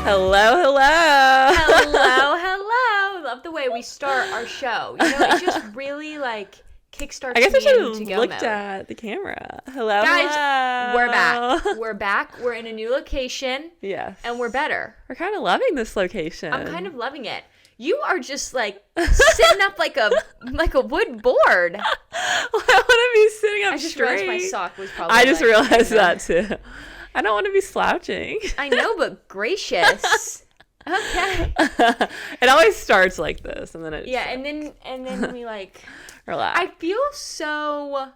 Hello. Love the way we start our show. You know, it just really like kickstarts. I guess I should have looked at the camera. Hello, guys. We're back. We're back. We're in a new location. Yes, and we're better. We're kind of loving this location. I'm kind of loving it. You are just like sitting up like a wood board. I want to be sitting up I just straight. realized my sock was probably. I just realized that too. I don't want to be slouching. I know, but gracious. Okay. It always starts like this, and then it. Yeah, and then we like. Relax. I feel so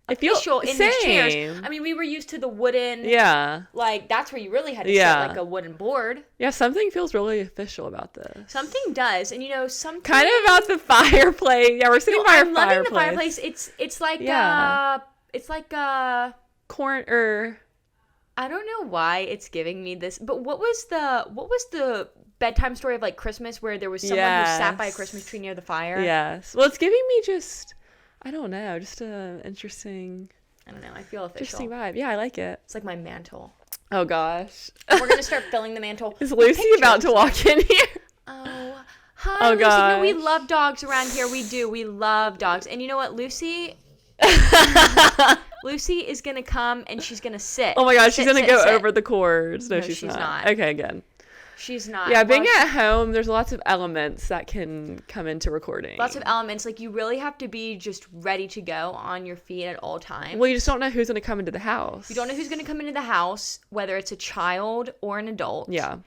official in these chairs. I mean, we were used to the wooden. Yeah. Like that's where you really had to sit like a wooden board. Yeah, something feels really official about this. Something does, and you know, something kind of about the fireplace. Yeah, we're sitting by our fireplace. I'm loving the fireplace. It's like corn or. I don't know why it's giving me this, but what was the bedtime story of like Christmas where there was someone who sat by a Christmas tree near the fire? Yes. Well, it's giving me just, I don't know, just a interesting. I don't know. I feel official. Interesting vibe. Yeah, I like it. It's like my mantle. Oh gosh. And we're gonna start filling the mantle. Is Lucy about to walk in here? Oh, hi, Lucy. Gosh. No, we love dogs around here. We do. We love dogs. And you know what, Lucy? Lucy is going to come and she's going to sit. Oh my gosh, she's going to go over the cords. No, she's not. Okay, good. She's not. Yeah, being at home, there's lots of elements that can come into recording. Lots of elements. Like, you really have to be just ready to go on your feet at all times. Well, you just don't know who's going to come into the house. You don't know who's going to come into the house, whether it's a child or an adult. Yeah.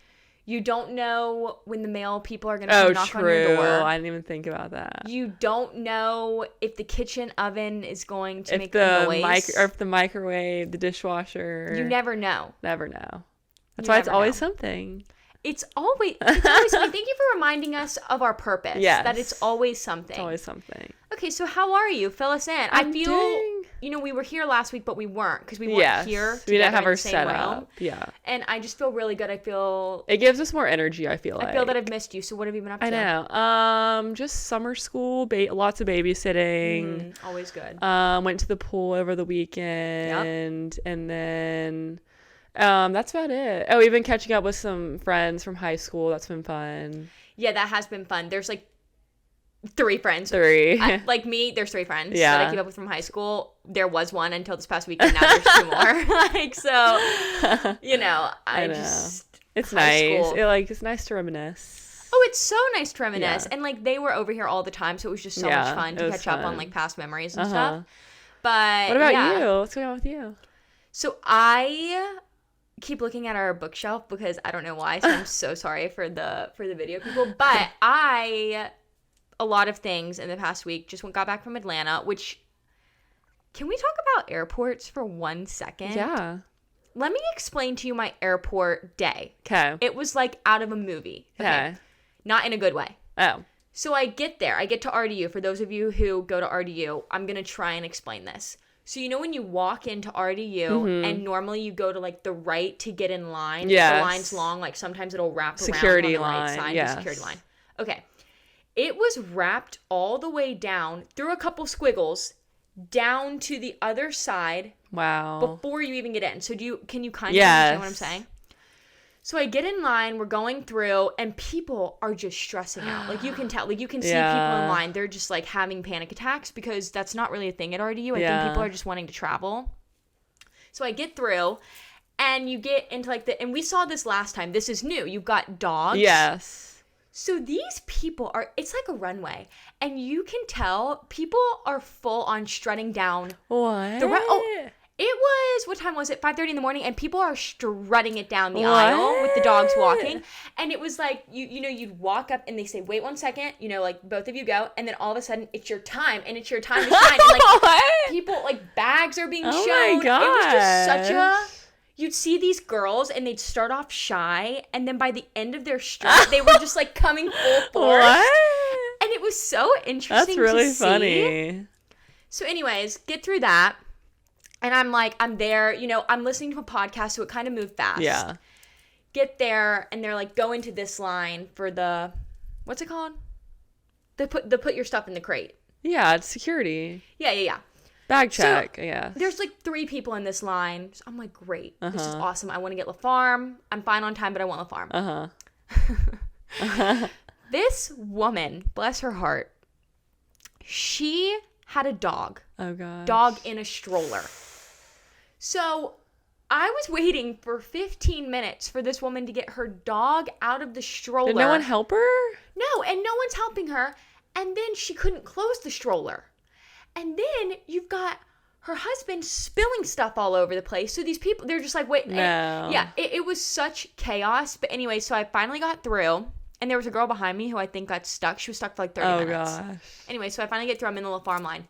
You don't know when the mail people are going to knock on your door. I didn't even think about that. You don't know if the kitchen oven is going to make a noise. Or if the microwave, the dishwasher. You never know. Never know. That's why it's always something. It's always something. Thank you for reminding us of our purpose. Yes. That it's always something. It's always something. Okay, so how are you? Fill us in. I feel, you know, we were here last week, but we weren't because we weren't here. We didn't have our setup. Yeah. And I just feel really good. I feel it gives us more energy. I feel that I've missed you. So what have you been up to? I know. Just summer school, lots of babysitting. Always good. Went to the pool over the weekend, and then. That's about it. Oh, we've been catching up with some friends from high school. That's been fun. Yeah, that has been fun. There's like 3 friends. 3. Like me, there's 3 friends that I keep up with from high school. There was one until this past weekend. Now there's 2 more. Like, so, you know, I know. It's nice. It's nice to reminisce. Oh, it's so nice to reminisce. Yeah. And like they were over here all the time, so it was just so much fun to catch up on like past memories and stuff. But what about you? What's going on with you? So I keep looking at our bookshelf because I don't know why, so I'm so sorry for the video people, but a lot of things in the past week. Just got back from Atlanta, which, can we talk about airports for 1 second? Yeah. Let me explain to you my airport day. Okay. It was like out of a movie. Okay. Not in a good way. Oh. So I get there. I get to RDU. For those of you who go to RDU, I'm going to try and explain this. So you know when you walk into RDU and normally you go to like the right to get in line? Yes. The line's long. Like sometimes it'll wrap security around on the line. right side. Yes. The security line. Okay. It was wrapped all the way down through a couple squiggles down to the other side. Wow. Before you even get in. So can you kind of understand what I'm saying? So I get in line, we're going through, and people are just stressing out. Like, you can tell. Like, you can see people in line. They're just, like, having panic attacks because that's not really a thing at RDU. I think people are just wanting to travel. So I get through, and you get into, like, and we saw this last time. This is new. You've got dogs. Yes. So these people it's like a runway. And you can tell people are full on strutting down. What? It was, what time was it? 5:30 in the morning, and people are strutting it down the aisle with the dogs walking. And it was like, you'd walk up and they say, wait 1 second, like both of you go. And then all of a sudden, it's your time, and it's your time to shine. And like, people, like bags are being shown. My gosh. It was just such you'd see these girls and they'd start off shy. And then by the end of their strut, they were just like coming full force. What? And it was so interesting. That's really to funny. See. So anyways, get through that. And I'm there, I'm listening to a podcast, so it kind of moved fast. Yeah. Get there, and they're like, go into this line for the, what's it called? The put your stuff in the crate. Yeah, it's security. Yeah. Bag check, yeah. There's like 3 people in this line. So I'm like, great. This is awesome. I want to get La Farm. I'm fine on time, but I want La Farm. This woman, bless her heart, she had a dog. Oh, God. Dog in a stroller. So I was waiting for 15 minutes for this woman to get her dog out of the stroller. Did no one help her? No, and no one's helping her. And then she couldn't close the stroller. And then you've got her husband spilling stuff all over the place. So these people, they're just like, wait. No. Yeah, it was such chaos. But anyway, so I finally got through. And there was a girl behind me who I think got stuck. She was stuck for like 30 minutes. Oh, gosh. Anyway, so I finally get through. I'm in the La Farm line.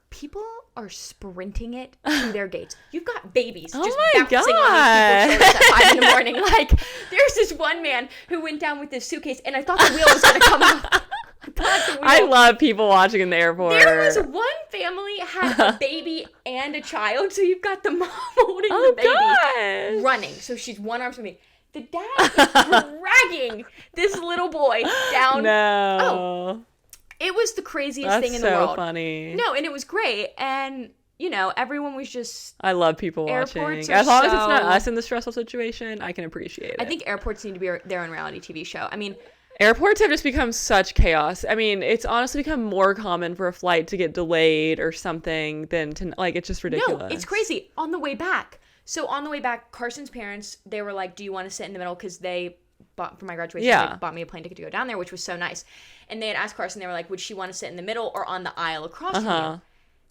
People are sprinting it to their gates. You've got babies just bouncing on these people's shoulders at 5 a.m. Like, there's this one man who went down with this suitcase, and I thought the wheel was going to come off. I love people watching in the airport. There was one family had a baby and a child, so you've got the mom holding the baby running. So she's one arm from me. The dad is dragging this little boy down. No. Oh, it was the craziest thing in the world. That's so funny. No, and it was great. And, you know, everyone was just... I love people watching. As long as it's not us in the stressful situation, I can appreciate it. I think airports need to be their own reality TV show. I mean... Airports have just become such chaos. I mean, it's honestly become more common for a flight to get delayed or something than to... Like, it's just ridiculous. No, it's crazy. On the way back. So, on the way back, Carson's parents, they were like, do you want to sit in the middle? Because they... bought for my graduation, they bought me a plane ticket to go down there, which was so nice. And they had asked Carson, they were like, would she want to sit in the middle or on the aisle across from you?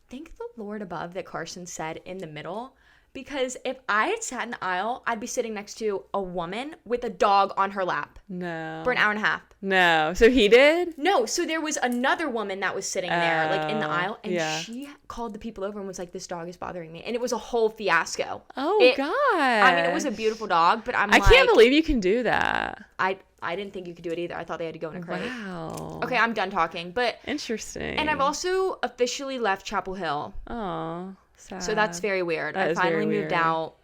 Thank the Lord above that Carson said in the middle, because if I had sat in the aisle, I'd be sitting next to a woman with a dog on her lap. No. For an hour and a half. No. So he did? No. So there was another woman that was sitting there, like in the aisle, and she called the people over and was like, this dog is bothering me. And it was a whole fiasco. Oh, God. I mean, it was a beautiful dog, but I can't believe you can do that. I didn't think you could do it either. I thought they had to go in a crate. Wow. Okay, I'm done talking. But interesting. And I've also officially left Chapel Hill. Oh, sad. So that's very weird. I finally moved out.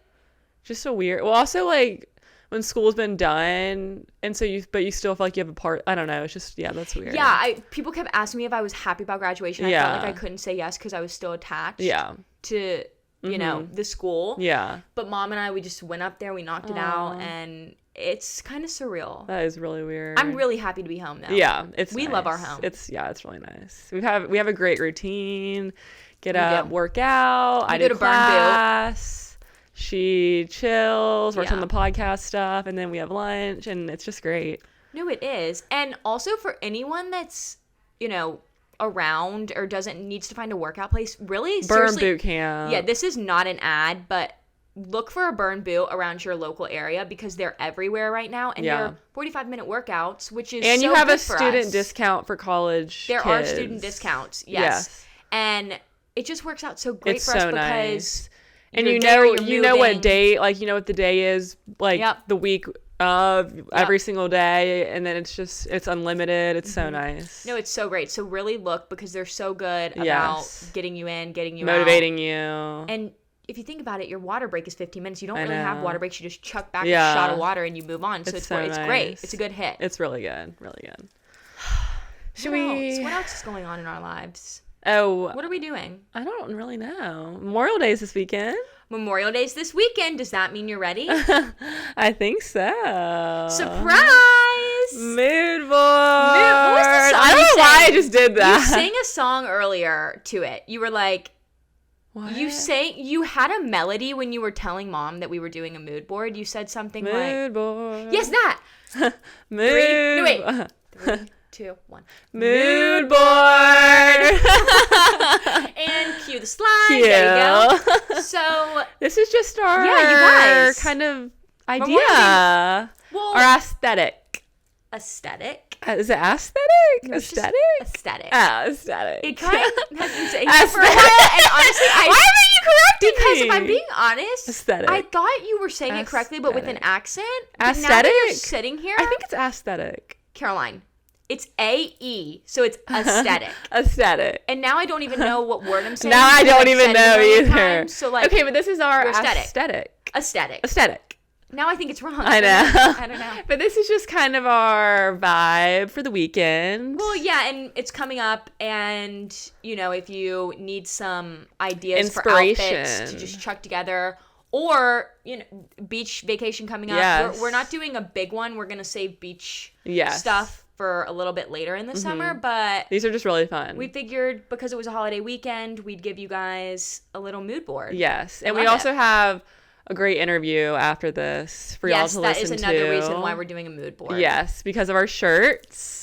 Just so weird. Well, also like when school's been done, and so you still feel like you have a part. I don't know. It's just that's weird. Yeah, people kept asking me if I was happy about graduation. I felt like I couldn't say yes because I was still attached. Yeah. To you know the school. Yeah. But Mom and I, we just went up there. We knocked it out, and it's kind of surreal. That is really weird. I'm really happy to be home though. Yeah, we nice. love our home. It's really nice. We have a great routine. Get up, work out. I do class. She chills, works on the podcast stuff, and then we have lunch, and it's just great. No, it is. And also for anyone that's, around or needs to find a workout place, really, Burn boot camp. Yeah, this is not an ad, but look for a burn boot around your local area because they're everywhere right now, and they're 45-minute workouts, which is and so you have good a student discount for college. There are student discounts, yes. And it just works out so great for us because. Nice. And you know what day, like, what the day is, like the week of every single day. And then it's unlimited. It's so nice. No, it's so great. So really look because they're so good about getting you in, getting you motivating out. you. And if you think about it, your water break is 15 minutes. You don't really have water breaks. You just chuck back a shot of water and you move on. So it's great. It's a good hit. It's really good. Really good. What else is going on in our lives? Oh. What are we doing? I don't really know. Memorial Day's this weekend. Memorial Day's this weekend. Does that mean you're ready? I think so. Surprise! Mood board. What was the song I don't know why I just did that. You sang a song earlier to it. You were like, what? You had a melody when you were telling Mom that we were doing a mood board. You said something like... Mood board. Yes, that! Mood. 3, 2, 1. Mood board. And cue the slide. Cute. There you go. So this is just our you guys. Kind of idea. Well, our aesthetic. Aesthetic? Is it aesthetic? No, aesthetic? Aesthetic. Ah, aesthetic. It kind of has been saying that for a while, and honestly, why haven't you corrected me? Because if I'm being honest, aesthetic. I thought you were saying it correctly, but with an accent. Aesthetic? Now that you're sitting here, I think it's aesthetic. Caroline, it's A-E, so it's aesthetic. Aesthetic. And now I don't even know what word I'm saying. Now I don't even know either. So like, okay, but this is our aesthetic. Aesthetic. Aesthetic. Aesthetic. Now I think it's wrong. I know. I don't know. But this is just kind of our vibe for the weekend. Well, yeah, and it's coming up, and, you know, if you need some ideas for outfits to just chuck together, or, you know, beach vacation coming up. Yes. We're not doing a big one. We're going to save beach stuff for a little bit later in the summer, but these are just really fun. We figured because it was a holiday weekend, we'd give you guys a little mood board. Yes, and we also have a great interview after this for y'all to listen to. Yes, that is another reason why we're doing a mood board. Yes, because of our shirts.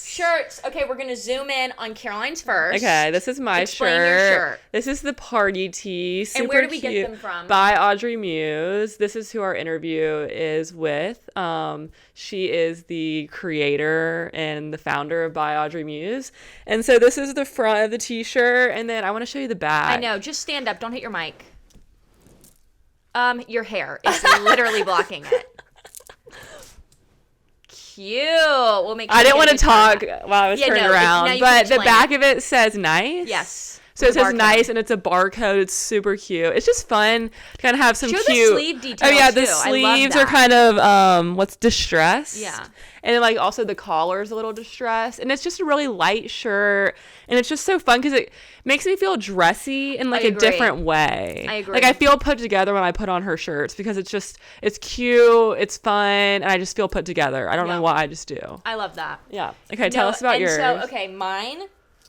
Okay, we're going to zoom in on Caroline's first. Okay, this is my Explain your shirt. This is the party tee. Super and where do we cute. get them from? By Audrey Muse. This is who our interview is with. She is the creator and the founder of ByAudreyMuse. And so this is the front of the t-shirt, and then I want to show you the back. I know. Just stand up. Don't hit your mic. Your hair is literally blocking it. Cute. We'll make sure I didn't want to talk while I was turned around, but the back of it says nice. Yes. So it says nice, and it's a barcode. It's super cute. It's just fun to kind of have some cute. The sleeve detail. Oh yeah, the sleeves are kind of what's distressed. Yeah. And then like also the collar is a little distressed, and it's just a really light shirt, and it's just so fun because it makes me feel dressy in like a different way. I agree. Like I feel put together when I put on her shirts because it's cute, it's fun, and I just feel put together. I don't know why, I just do. I love that. Yeah. Okay, tell us about yours. So okay, mine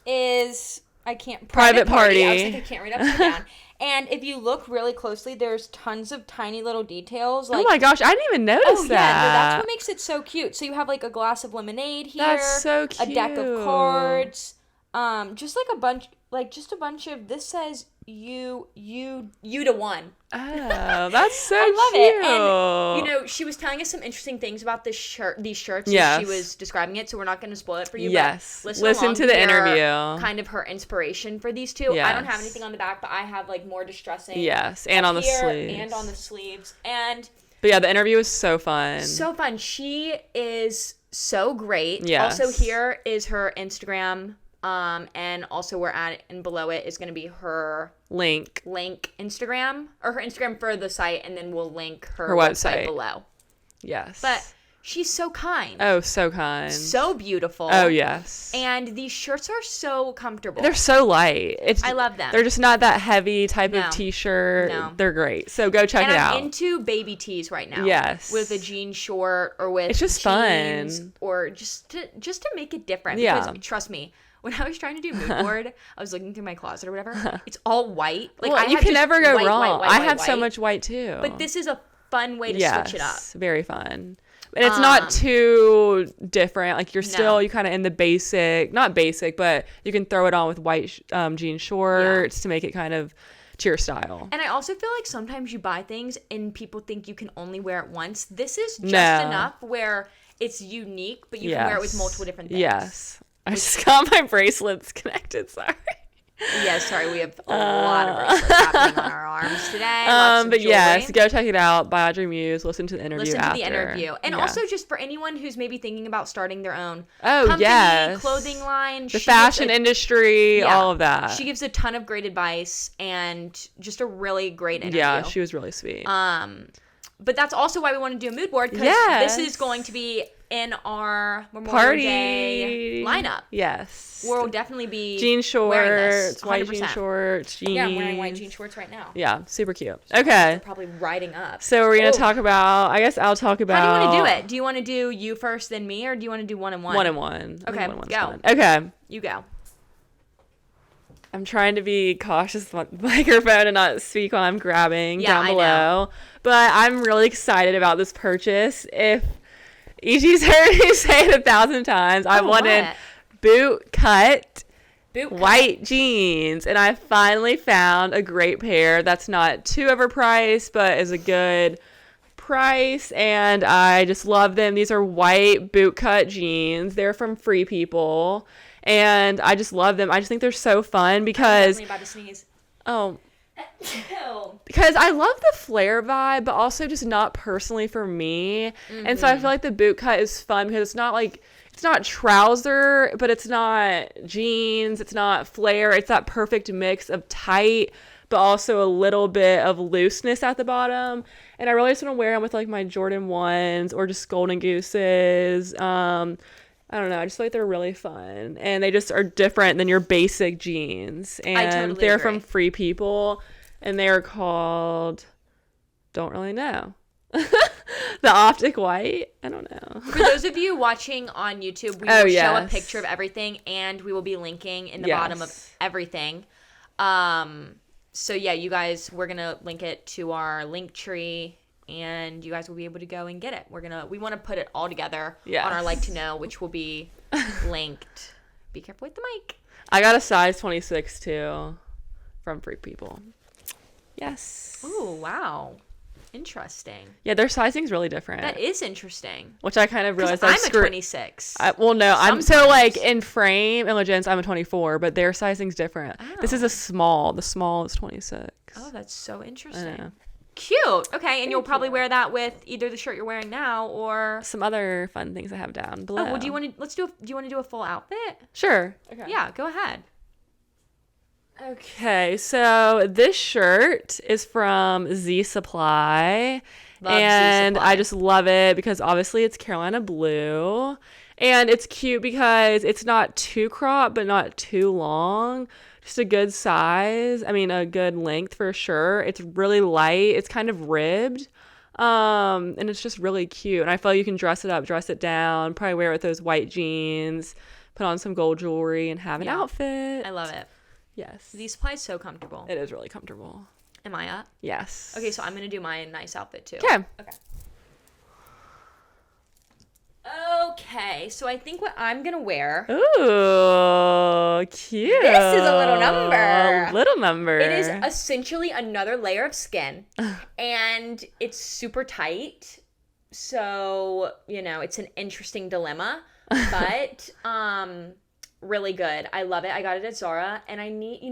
is. I can't. Private party. I was like, I can't read upside down. And if you look really closely, there's tons of tiny little details. Like, oh my gosh, I didn't even notice that. Yeah, no, that's what makes it so cute. So you have like a glass of lemonade here. That's so cute. A deck of cards. Just like a bunch of. This says you to one. Oh, that's so I love cute. it. And, you know, she was telling us some interesting things about these shirts as she was describing it, so we're not going to spoil it for you. Yes. But listen to the interview. Kind of her inspiration for these two. Yes. I don't have anything on the back, but I have like more distressing. Yes, and on the sleeves. And on the sleeves. But yeah, the interview was so fun. So fun. She is so great. Yes. Also, here is her Instagram. And also we're at it, and below it is going to be her link Instagram, or her Instagram for the site, and then we'll link her website below. Yes. But she's so kind. Oh, so kind. So beautiful. Oh, yes. And these shirts are so comfortable. They're so light. I love them. They're just not that heavy type of t-shirt. No. They're great. So go check it out. I'm into baby tees right now. Yes. With a jean short or with it's just jeans fun. Or just to make it different. Yeah. Because trust me, when I was trying to do mood board, I was looking through my closet or whatever. It's all white. Like you can never go wrong. I have so much white too. But this is a fun way to switch it up. Yes, very fun. And it's not too different. Like you're kind of in the basic, not basic, but you can throw it on with white jean shorts to make it kind of to your style. And I also feel like sometimes you buy things and people think you can only wear it once. This is just enough where it's unique, but you can wear it with multiple different things. Yes. I just got my bracelets connected. Sorry. Yes, sorry. We have a lot of bracelets happening on our arms today. But yes, go check it out. By Audrey Muse. Listen to the interview And also just for anyone who's maybe thinking about starting their own clothing line. The fashion industry, all of that. She gives a ton of great advice and just a really great interview. Yeah, she was really sweet. But that's also why we want to do a mood board, because this is going to be in our Memorial Day lineup. Yes. We'll definitely be jean shorts, white jean shorts, jeans. Yeah, I'm wearing white jean shorts right now. Yeah, super cute. Okay. They're probably riding up. So we're going to talk about, I guess I'll talk about. How do you want to do it? Do you want to do you first, then me, or do you want to do one and one? One and one. Okay, go. Okay. You go. I'm trying to be cautious with the microphone and not speak while I'm grabbing down below. Know. But I'm really excited about this purchase. If EG's heard me say it 1,000 times, I wanted boot cut white jeans. And I finally found a great pair that's not too overpriced, but is a good price. And I just love them. These are white boot cut jeans. They're from Free People. And I just love them. I just think they're so fun because... I'm about to sneeze. Oh. Because I love the flare vibe, but also just not personally for me. Mm-hmm. And so I feel like the boot cut is fun because it's not like... It's not trouser, but it's not jeans. It's not flare. It's that perfect mix of tight, but also a little bit of looseness at the bottom. And I really just want to wear them with like my Jordan 1s or just Golden Gooses. I don't know. I just feel like they're really fun. And they just are different than your basic jeans. And I totally they're agree. from Free People. And they are called... Don't really know. The Optic White? I don't know. For those of you watching on YouTube, we will show a picture of everything. And we will be linking in the bottom of everything. So yeah, you guys, we're going to link it to our link tree. And you guys will be able to go and get it. We want to put it all together on our Like to Know, which will be linked. Be careful with the mic. I got a size 26 too from Free People. Yes. Oh, wow. Interesting. Yeah, their sizing's really different. That is interesting. Which I kind of realized. I'm a 26. I'm so like in frame and legends, I'm a 24, but their sizing's different. Oh. This is a small. The small is 26. Oh, that's so interesting. Cute. Okay, and you'll probably wear that with either the shirt you're wearing now or some other fun things I have down below. Oh, well, do you want to do a full outfit? Sure. Okay. Yeah, go ahead. Okay, so this shirt is from Z Supply. And Z Supply. I just love it because obviously it's Carolina blue. And it's cute because it's not too cropped but not too long. Just a good size. I mean, a good length for sure. It's really light. It's kind of ribbed. And it's just really cute. And I feel like you can dress it up, dress it down, probably wear it with those white jeans, put on some gold jewelry, and have an outfit. I love it. Yes. Z Supply is so comfortable. It is really comfortable. Am I up? Yes. Okay, so I'm going to do my nice outfit too. Okay. Okay, so I think what I'm going to wear... Ooh, cute. This is a little number. A little number. It is essentially another layer of skin, and it's super tight. So, it's an interesting dilemma, but really good. I love it. I got it at Zara, and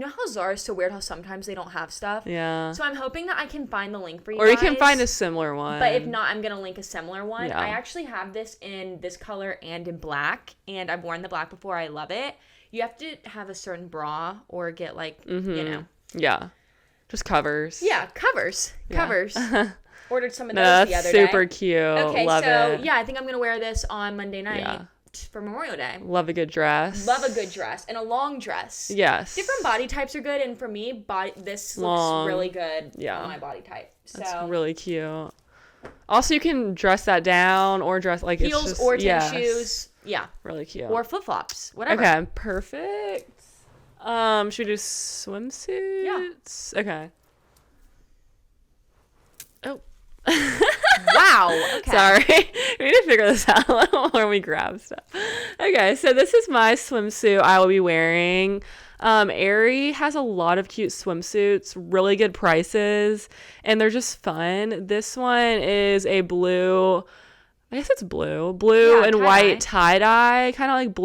how Zara is so weird how sometimes they don't have stuff. Yeah. So I'm hoping that I can find the link for you guys. Or you can find a similar similar one. But if not, I'm going to link a similar one. Yeah. I actually have this in this color and in black, and I've worn the black before. I love it. You have to have a certain bra or get Yeah. Just covers. Yeah, covers. Yeah. Covers. Ordered some of those the other day. That's super cute. Okay, love it. Yeah, I think I'm going to wear this on Monday night for Memorial Day. Love a good dress. Love a good dress and a long dress. Yes. Different body types are good, and for me, this looks really good on my body type. So that's really cute. Also, you can dress that down or dress like heels it's just, or tennis shoes. Yeah. Really cute. Or flip-flops, whatever. Okay, perfect. Should we do swimsuits? Yeah. Okay. Oh. Wow. Okay. Sorry. We need to figure this out a little when we grab stuff. Okay, so this is my swimsuit I will be wearing. Aerie has a lot of cute swimsuits, really good prices, and they're just fun. This one is a blue, I guess it's blue and tie-dye. White tie-dye, kind of like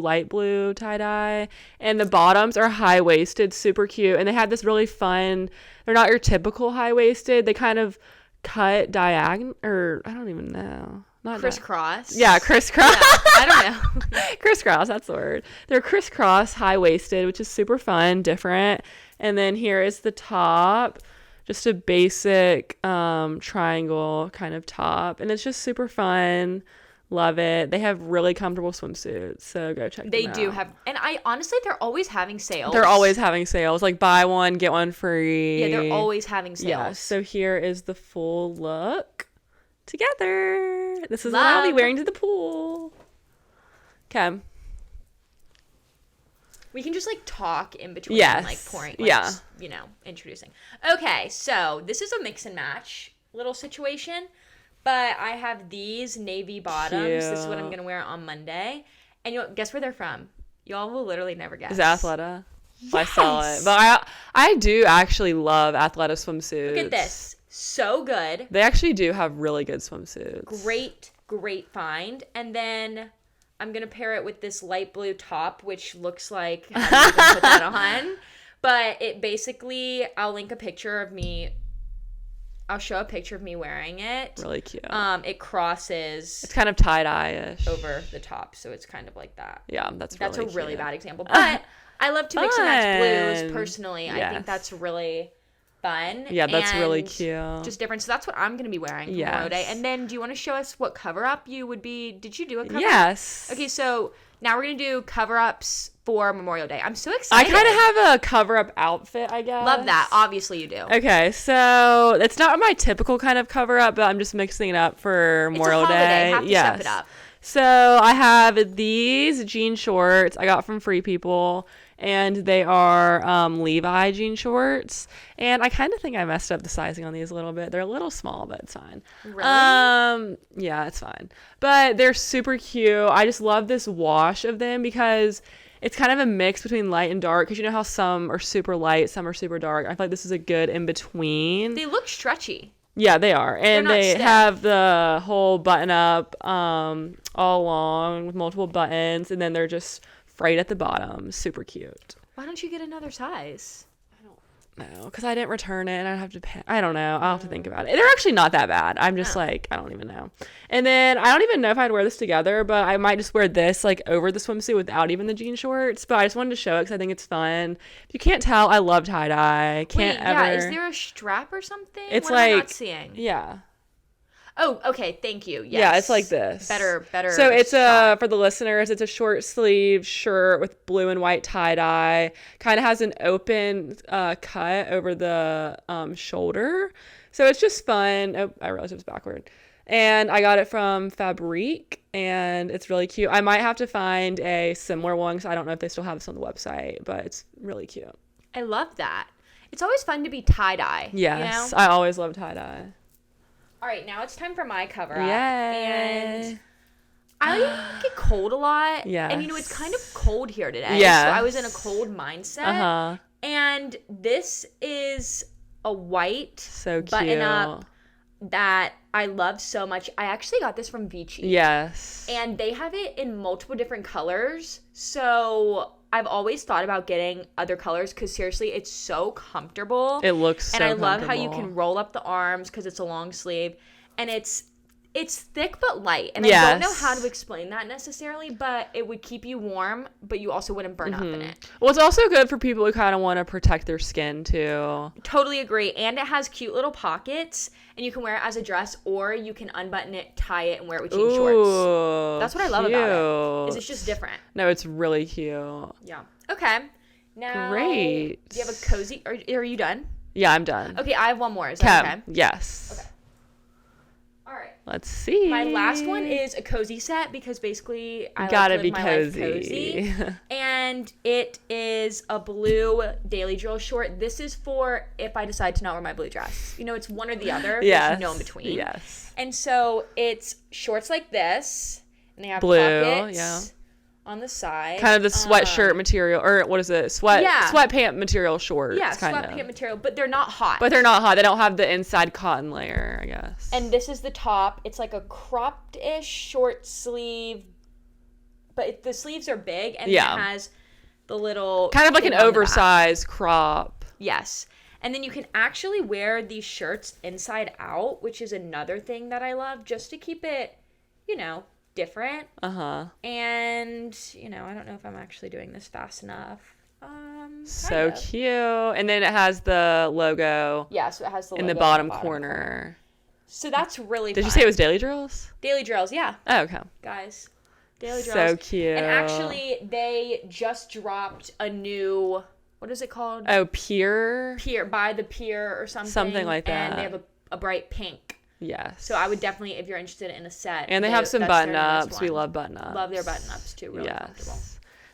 light blue tie-dye. And the bottoms are high-waisted, super cute. And they have this really fun, they're not your typical high-waisted. They kind of cut diagonal, or I don't even know. Not crisscross. Yeah, crisscross. Yeah, I don't know. Crisscross, that's the word. They're crisscross, high-waisted, which is super fun, different. And then here is the top. Just a basic triangle kind of top. And it's just super fun. Love it. They have really comfortable swimsuits. So go check them out. They do have. And honestly, they're always having sales. They're always having sales. Like buy one, get one free. Yeah, they're always having sales. Yeah. So here is the full look together. This is what I'll be wearing to the pool. Okay. We can just talk in between, pouring, introducing. Okay, so this is a mix and match little situation, but I have these navy bottoms. Cute. This is what I'm gonna wear on Monday, and you'll guess where they're from. Y'all will literally never guess. Is it Athleta? Yes. I saw it, but I do actually love Athleta swimsuits. Look at this, so good. They actually do have really good swimsuits. Great find, and then I'm going to pair it with this light blue top, which looks like I didn't even put that on. But it basically, I'll link a picture of me. I'll show a picture of me wearing it. Really cute. It crosses. It's kind of tie-dye-ish. Over the top, so it's kind of like that. Yeah, that's really a really bad example. But I love to mix and match blues, personally. Yeah. I think that's really fun. Yeah, that's really cute. Just different. So that's what I'm going to be wearing for Memorial Day. And then do you want to show us what cover-up you would be? Did you do a cover-up? Yes. Okay, so now we're going to do cover-ups for Memorial Day. I'm so excited. I kind of have a cover-up outfit, I guess. Love that. Obviously you do. Okay, so it's not my typical kind of cover-up, but I'm just mixing it up for Memorial Day. Have to step it up. So I have these jean shorts I got from Free People, and they are Levi jean shorts. And I kind of think I messed up the sizing on these a little bit. They're a little small, but it's fine. Really? Yeah, it's fine. But they're super cute. I just love this wash of them because it's kind of a mix between light and dark. Because you know how some are super light, some are super dark. I feel like this is a good in-between. They look stretchy. Yeah, they are. And they stiff. have the whole button up all along with multiple buttons. And then they're just frayed at the bottom. Super cute. Why don't you get another size? I don't know. Because I didn't return it and I'd have to pay. I don't know. I'll have to think about it. They're actually not that bad. I'm just like, I don't even know. And then I don't even know if I'd wear this together, but I might just wear this like over the swimsuit without even the jean shorts. But I just wanted to show it because I think it's fun. If you can't tell, I love tie-dye. Yeah, is there a strap or something? It's what am I not seeing? Yeah. Oh, okay. Thank you. Yes. Yeah, it's like this. Better. So it's for the listeners, it's a short sleeve shirt with blue and white tie-dye. Kind of has an open cut over the shoulder. So it's just fun. Oh, I realized it was backward. And I got it from Fabrique, and it's really cute. I might have to find a similar one because I don't know if they still have this on the website, but it's really cute. I love that. It's always fun to be tie-dye. Yes, you know? I always love tie-dye. All right, now it's time for my cover-up. Yay. And I get cold a lot. Yes. And, it's kind of cold here today. Yes. So I was in a cold mindset. Uh-huh. And this is a white so cute button-up that I love so much. I actually got this from Vici. Yes. And they have it in multiple different colors. So I've always thought about getting other colors because seriously, it's so comfortable. It looks so comfortable. And I love how you comfortable. can roll up the arms because it's a long sleeve. And it's thick but light. And I don't know how to explain that necessarily, but it would keep you warm, but you also wouldn't burn up in it. Well, it's also good for people who kind of want to protect their skin too. Totally agree. And it has cute little pockets, and you can wear it as a dress, or you can unbutton it, tie it, and wear it with jean shorts. That's what I love about it. Is it's just different. No, it's really cute. Yeah. Okay. Now, great. Do you have a cozy? Are you done? Yeah, I'm done. Okay, I have one more. Is that okay? Yes. Okay. All right. Let's see. My last one is a cozy set because basically I gotta like to live be my cozy. life cozy. And it is a blue daily drill short. This is for if I decide to not wear my blue dress. It's one or the other. Yes. There's no in between. Yes. And so it's shorts like this, and they have blue, pockets on the side. Kind of the sweatshirt material, or what is it? Sweatpant material shorts. Yeah, sweatpant material, but they're not hot. They don't have the inside cotton layer, I guess. And this is the top. It's like a cropped-ish short sleeve, but the sleeves are big, and it has the little kind of like an oversized crop. Yes. And then you can actually wear these shirts inside out, which is another thing that I love, just to keep it, different. And I don't know if I'm actually doing this fast enough. So cute. And then it has the logo. Yeah, so it has the logo in the bottom corner. So that's really fun. Did you say it was Daily Drills? Daily Drills, yeah. Oh, okay. Guys, Daily Drills. So cute. And actually, they just dropped a new, what is it called? Oh, Pier? By the Pier or something. Something like that. And they have a bright pink. Yes. So I would definitely, if you're interested in a set. And they have some button-ups. We love button-ups. Love their button-ups, too. Really comfortable.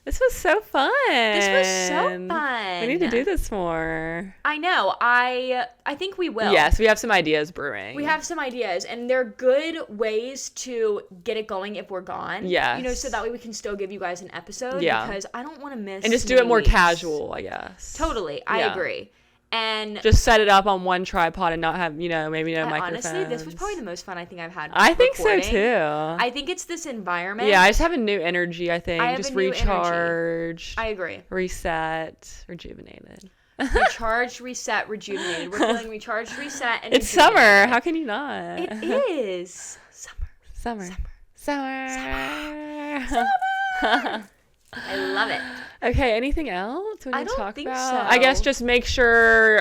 This was so fun. This was so fun. We need to do this more. I know. I think we will. Yes, we have some ideas brewing. We have some ideas, and they're good ways to get it going if we're gone. Yes. So that way we can still give you guys an episode. Yeah. Because I don't want to miss. And just do it more casual, I guess. Totally. I agree. And just set it up on one tripod and not have, maybe no microphones. Honestly, this was probably the most fun I think I've had. I think recording. so too. I think it's this environment. Yeah, I just have a new energy, I think. I have just a new recharge. I agree. Reset, rejuvenated. Recharged, reset, rejuvenated. We're feeling recharged, reset, and it's summer. How can you not? It is. Summer. I love it. Okay, anything else we need to talk think about? so. I guess just make sure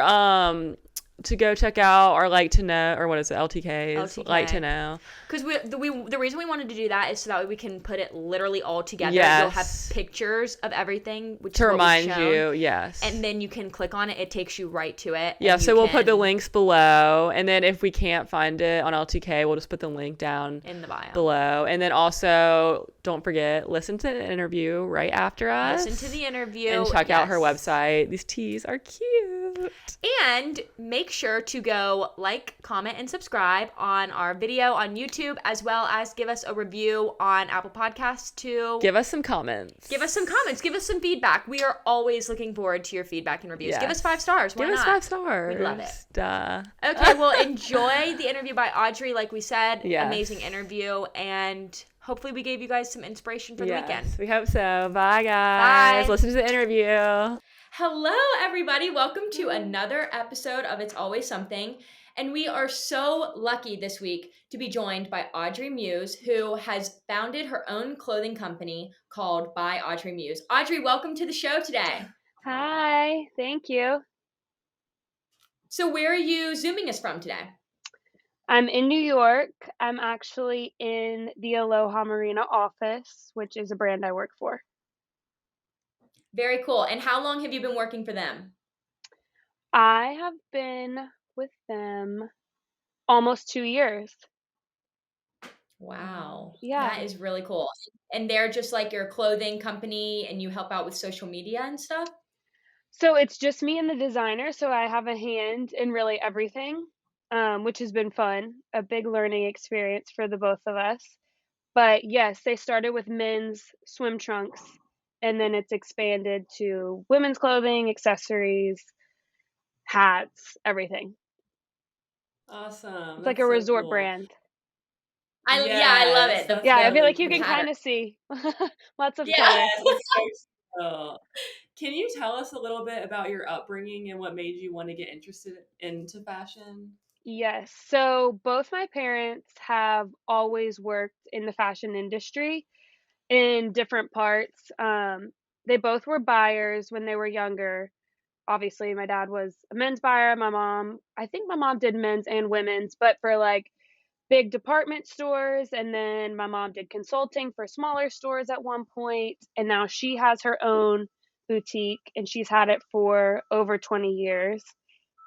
to go check out our Like to Know, or what is it, LTK's Like to Know. Because the reason we wanted to do that is so that way we can put it literally all together. Yes. You'll have pictures of everything, which to remind you, yes. And then you can click on it. It takes you right to it. Yeah, so we'll put the links below, and then if we can't find it on LTK, we'll just put the link down in the bio below. And then also, don't forget, listen to the interview right after us. Listen to the interview. And check out her website. These teas are cute. And make sure to go like, comment, and subscribe on our video on YouTube, as well as give us a review on Apple Podcasts too. Give us some comments. Give us some feedback. We are always looking forward to your feedback and reviews. Yes. Give us 5 stars. Why not? Give us 5 stars. We love it. Duh. Okay, well, enjoy the interview by Audrey. Like we said, amazing interview, and hopefully we gave you guys some inspiration for the weekend. We hope so. Bye, guys. Bye. Listen to the interview. Hello, everybody. Welcome to another episode of It's Always Something. And we are so lucky this week to be joined by Audrey Muse, who has founded her own clothing company called ByAudreyMuse. Audrey, welcome to the show today. Hi, thank you. So where are you Zooming us from today? I'm in New York. I'm actually in the Aloha Marina office, which is a brand I work for. Very cool. And how long have you been working for them? I have been with them almost 2 years. Wow. Yeah. That is really cool. And they're just like your clothing company, and you help out with social media and stuff? So it's just me and the designer, so I have a hand in really everything, which has been fun, a big learning experience for the both of us. But yes, they started with men's swim trunks, and then it's expanded to women's clothing, accessories, hats, everything. Awesome. It's like a resort brand. I love it. I feel like you can kind of see lots of colors. So can you tell us a little bit about your upbringing and what made you want to get interested into fashion? Yes. So both my parents have always worked in the fashion industry in different parts. They both were buyers when they were younger. Obviously, my dad was a men's buyer. I think my mom did men's and women's, but for like big department stores. And then my mom did consulting for smaller stores at one point. And now she has her own boutique, and she's had it for over 20 years.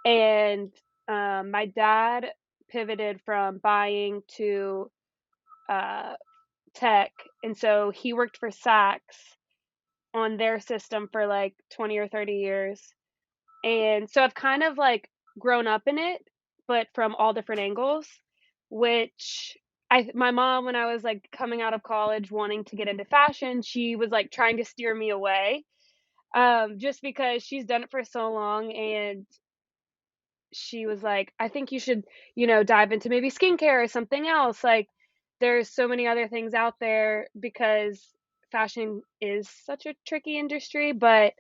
And my dad pivoted from buying to tech. And so he worked for Saks on their system for like 20 or 30 years. And so I've kind of like grown up in it, but from all different angles, which my mom, when I was like coming out of college wanting to get into fashion, she was like trying to steer me away, just because she's done it for so long. And she was like, I think you should, dive into maybe skincare or something else. Like, there's so many other things out there, because fashion is such a tricky industry, but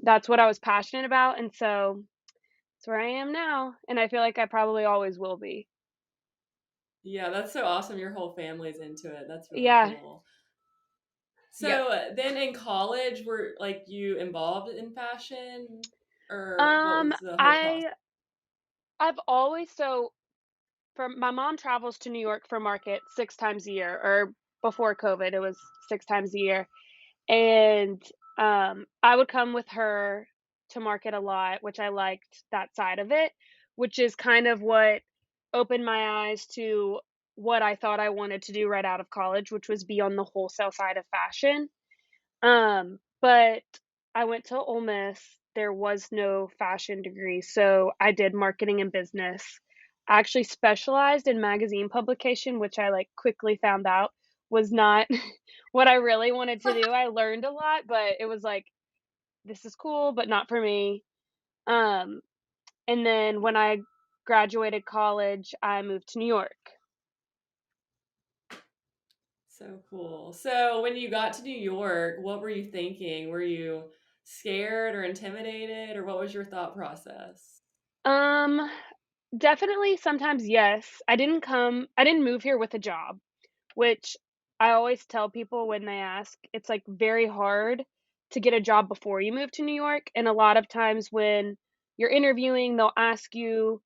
that's what I was passionate about. And so that's where I am now. And I feel like I probably always will be. Yeah, that's so awesome. Your whole family's into it. That's really cool. So then in college, were like you involved in fashion, or what was the whole process? I've always, my mom travels to New York for market 6 times a year, or before COVID, it was 6 times a year. And I would come with her to market a lot, which I liked that side of it, which is kind of what opened my eyes to what I thought I wanted to do right out of college, which was be on the wholesale side of fashion. But I went to Ole Miss. There was no fashion degree, so I did marketing and business. I actually specialized in magazine publication, which I like quickly found out was not what I really wanted to do. I learned a lot, but it was like, this is cool, but not for me. And then when I graduated college, I moved to New York. So cool. So when you got to New York, what were you thinking? Were you scared or intimidated, or what was your thought process? Definitely sometimes yes. I didn't move here with a job, which I always tell people when they ask. It's like very hard to get a job before you move to New York. And a lot of times when you're interviewing, they'll ask you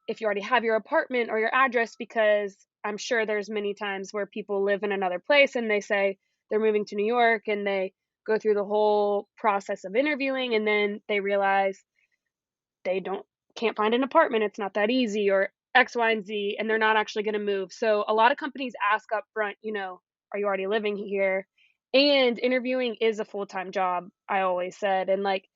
if you already have your apartment or your address, because I'm sure there's many times where people live in another place and they say they're moving to New York, and they go through the whole process of interviewing, and then they realize they can't find an apartment, it's not that easy, or X, Y, and Z, and they're not actually going to move. So a lot of companies ask up front, are you already living here? And interviewing is a full-time job, I always said. And like,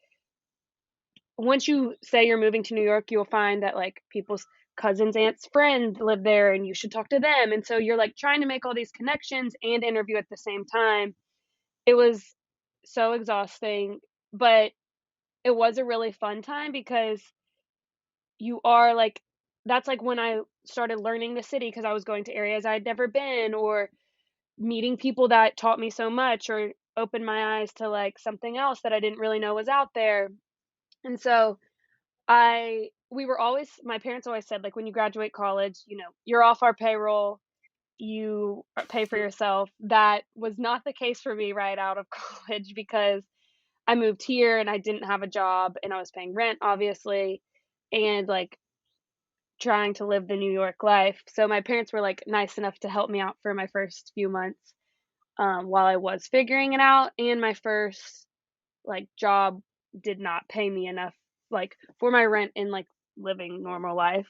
once you say you're moving to New York, you'll find that like people's cousins, aunts, friends live there, and you should talk to them. And so you're like trying to make all these connections and interview at the same time. It was so exhausting, but it was a really fun time, because you are like, that's like when I started learning the city, because I was going to areas I'd never been, or meeting people that taught me so much, or opened my eyes to like something else that I didn't really know was out there. And so my parents always said, like, when you graduate college, you're off our payroll, you pay for yourself. That was not the case for me right out of college, because I moved here and I didn't have a job, and I was paying rent, obviously, and like trying to live the New York life. So my parents were like nice enough to help me out for my first few months, while I was figuring it out. And my first like job did not pay me enough like for my rent and like living normal life.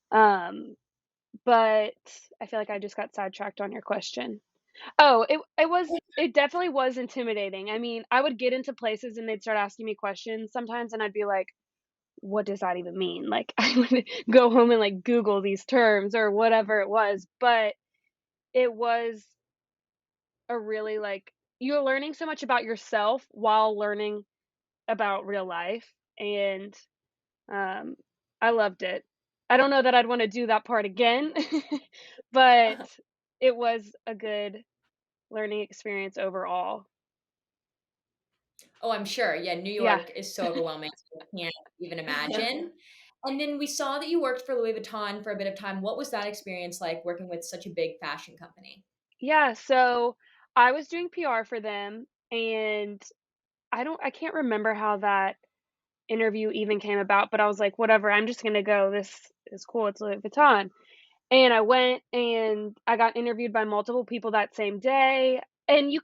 But I feel like I just got sidetracked on your question. Oh, it definitely was intimidating. I mean, I would get into places and they'd start asking me questions sometimes, and I'd be like, what does that even mean? Like, I would go home and like Google these terms or whatever it was. But it was a really like, you're learning so much about yourself while learning about real life. And um I loved it. I don't know that I'd want to do that part again, but it was a good learning experience overall. Oh, I'm sure. Yeah, New Yeah. York is so overwhelming. I can't even imagine. And then we saw that you worked for Louis Vuitton for a bit of time. What was that experience like, working with such a big fashion company? Yeah, so I was doing PR for them, and I can't remember how that interview even came about, but I was like, whatever, I'm just gonna go. This is cool. It's Louis Vuitton. And I went and I got interviewed by multiple people that same day. And you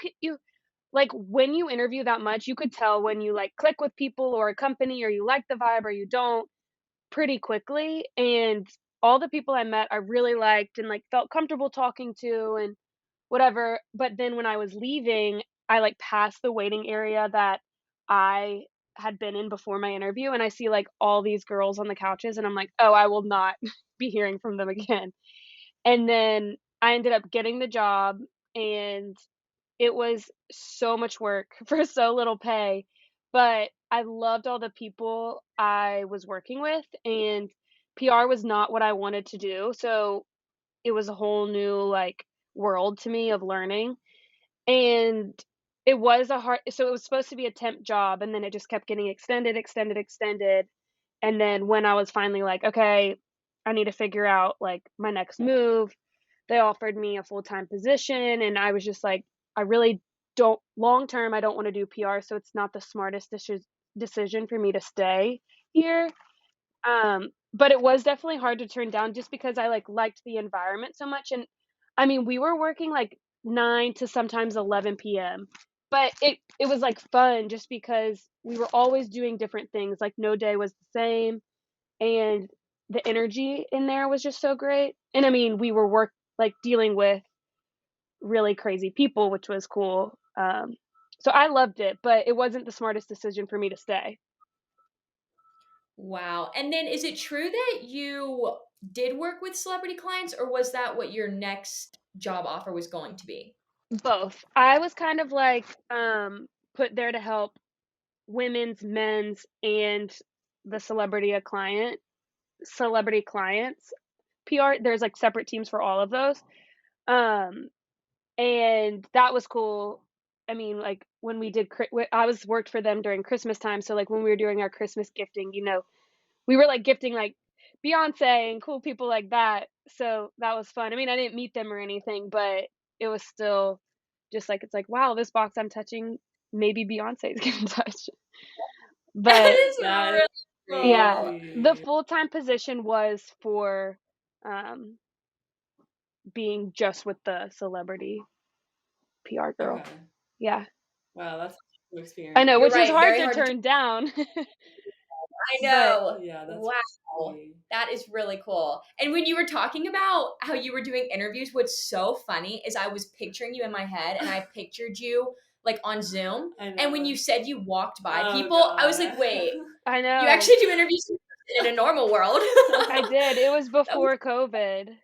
like, when you interview that much, you could tell when you like click with people or a company, or you like the vibe or you don't, pretty quickly. And all the people I met, I really liked and like felt comfortable talking to and whatever. But then when I was leaving, I like passed the waiting area that I had been in before my interview, and I see like all these girls on the couches, and I'm like, oh, I will not be hearing from them again. And then I ended up getting the job, and it was so much work for so little pay, but I loved all the people I was working with, and PR was not what I wanted to do. So it was a whole new like world to me of learning. And it was it was supposed to be a temp job, and then it just kept getting extended, extended, extended. And then when I was finally like, okay, I need to figure out like my next move, they offered me a full-time position, and I was just like, I really don't, long term, I don't want to do PR, so it's not the smartest decision for me to stay here. But it was definitely hard to turn down, just because I like liked the environment so much. And I mean, we were working like 9 to sometimes 11 p.m. But it was like fun, just because we were always doing different things. Like no day was the same, and the energy in there was just so great. And I mean, we were like dealing with really crazy people, which was cool. So I loved it, but it wasn't the smartest decision for me to stay. Wow. And then is it true that you did work with celebrity clients, or was that what your next job offer was going to be? Both. I was kind of like put there to help women's, men's, and the celebrity clients PR. There's like separate teams for all of those. Um and that was cool. I mean, like when we did I was worked for them during Christmas time, so like when we were doing our Christmas gifting, we were like gifting like Beyonce and cool people like that. So that was fun. I mean, I didn't meet them or anything, but it was still just like, it's like, wow, this box I'm touching, maybe Beyonce's gonna touch. That But is That really Yeah, the full-time position was for being just with the celebrity PR girl. Okay. Yeah. Wow, that's a cool experience. I know, You're which is right, hard very to hard to turn down. I But know. Yeah, that's Wow. crazy. That is really cool. And when you were talking about how you were doing interviews, what's so funny is I was picturing you in my head and I pictured you like on Zoom. I know. And when you said you walked by Oh, people, I was like, God. wait, I you know. actually do interviews in a normal world. I did. It was That was before COVID,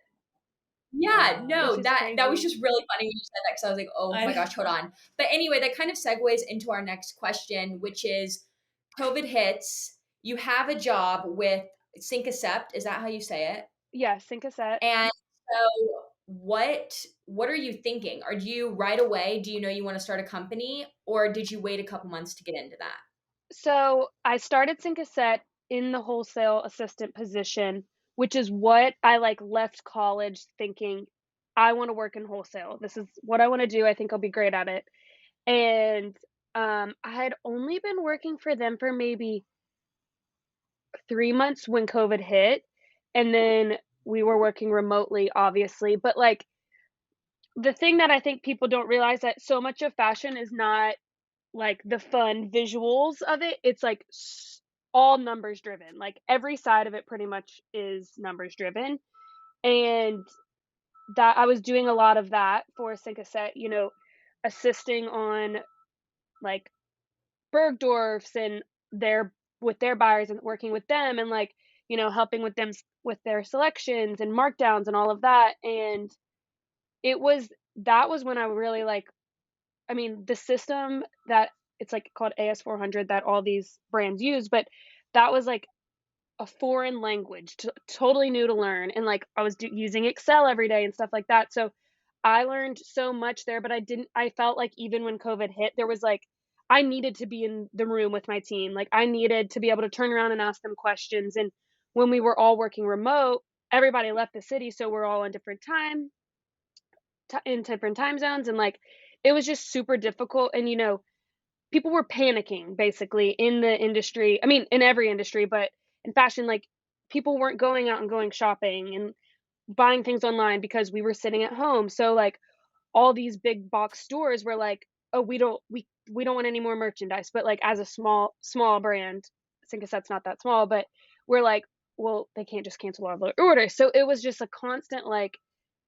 Yeah, which no, is that was crazy. just really funny when you said that because I was like, oh I my know. gosh, hold on. But anyway, that kind of segues into our next question, which is COVID hits. You have a job with Sync Accept. Is that how you say it? Yeah, sync a set. And so what are you thinking? Are you right away? Do you know you want to start a company, or did you wait a couple months to get into that? So I started sync a set in the wholesale assistant position, which is what I like left college thinking I want to work in wholesale. This is what I want to do. I think I'll be great at it. And I had only been working for them for maybe 3 months when COVID hit. And then we were working remotely, obviously. But like the thing that I think people don't realize that so much of fashion is not like the fun visuals of it. It's like all numbers driven. Like every side of it pretty much is numbers driven. And that I was doing a lot of that for Sync a Set, assisting on like Bergdorf's and their with their buyers and working with them and like, helping with them with their selections and markdowns and all of that. And it was that was when I really like I mean, the system that it's like called AS400 that all these brands use, but that was like a foreign language, totally new to learn. And like I was using Excel every day and stuff like that. So I learned so much there, but I felt like even when COVID hit, there was like, I needed to be in the room with my team. Like I needed to be able to turn around and ask them questions. And when we were all working remote, everybody left the city. So we're all in different time zones. And like, it was just super difficult. And, people were panicking basically in the industry. I mean, in every industry, but in fashion, like people weren't going out and going shopping and buying things online because we were sitting at home. So like all these big box stores were like, oh, we don't want any more merchandise. But like as a small brand, Sync a Set's not that small, but we're like, well, they can't just cancel all of their orders. So it was just a constant like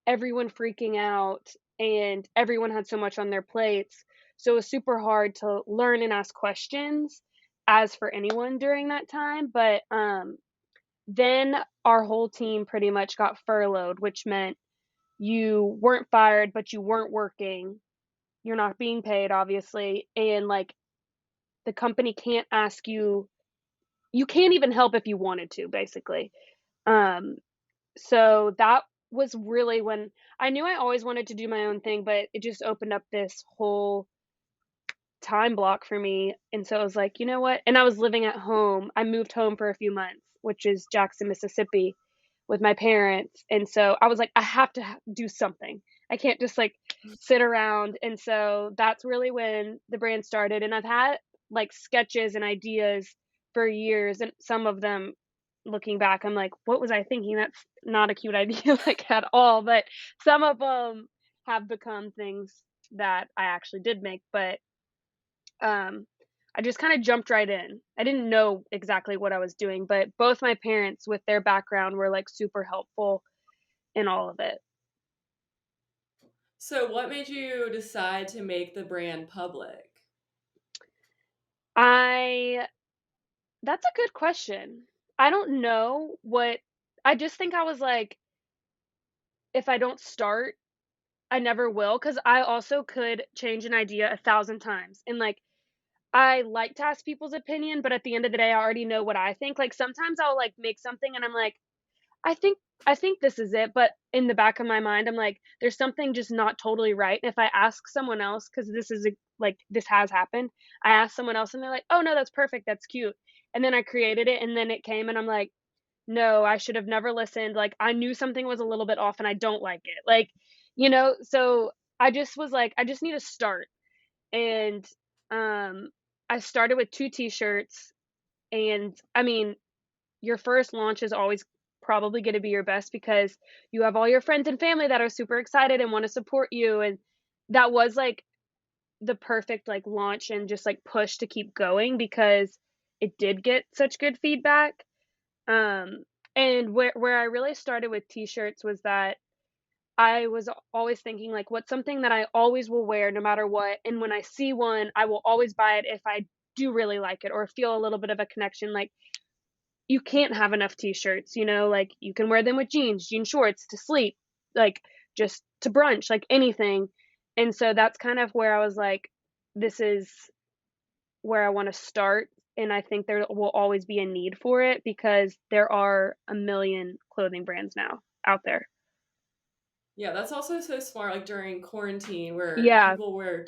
everyone freaking out and everyone had so much on their plates. So it was super hard to learn and ask questions as for anyone during that time. But then our whole team pretty much got furloughed, which meant you weren't fired, but you weren't working. You're not being paid, obviously. And like the company can't ask you, you can't even help if you wanted to, basically. Um, So that was really when I knew I always wanted to do my own thing, but it just opened up this whole time block for me. And so I was like, you know what? And I was living at home. I moved home for a few months, which is Jackson, Mississippi, with my parents. And so I was like, I have to do something. I can't just like sit around. And so that's really when the brand started. And I've had like sketches and ideas for years. And some of them, looking back, I'm like, what was I thinking? That's not a cute idea, like at all. But some of them have become things that I actually did make. But I just kind of jumped right in. I didn't know exactly what I was doing, but both my parents, with their background, were like super helpful in all of it. So, what made you decide to make the brand public? That's a good question. I don't know I just think I was like, if I don't start, I never will. Cause I also could change an idea 1,000 times. And like, I like to ask people's opinion, but at the end of the day, I already know what I think. Like sometimes I'll like make something and I'm like, I think I think this is it, but in the back of my mind, I'm like, there's something just not totally right. And if I ask someone else, because like this has happened, I ask someone else and they're like, oh no, that's perfect, that's cute. And then I created it and then it came and I'm like, no, I should have never listened. Like I knew something was a little bit off and I don't like it. Like, so I just was like, I just need to start. And I started with 2 t-shirts And I mean, your first launch is always probably going to be your best because you have all your friends and family that are super excited and want to support you. And that was like the perfect like launch and just like push to keep going because it did get such good feedback. And where I really started with t-shirts was that I was always thinking like what's something that I always will wear no matter what, and when I see one I will always buy it if I do really like it or feel a little bit of a connection. Like you can't have enough t-shirts, you know, like you can wear them with jeans, jean shorts to sleep, like just to brunch, like anything. And so that's kind of where I was like, this is where I want to start. And I think there will always be a need for it because there are a million clothing brands now out there. Yeah, that's also so smart, like during quarantine where Yeah. people wear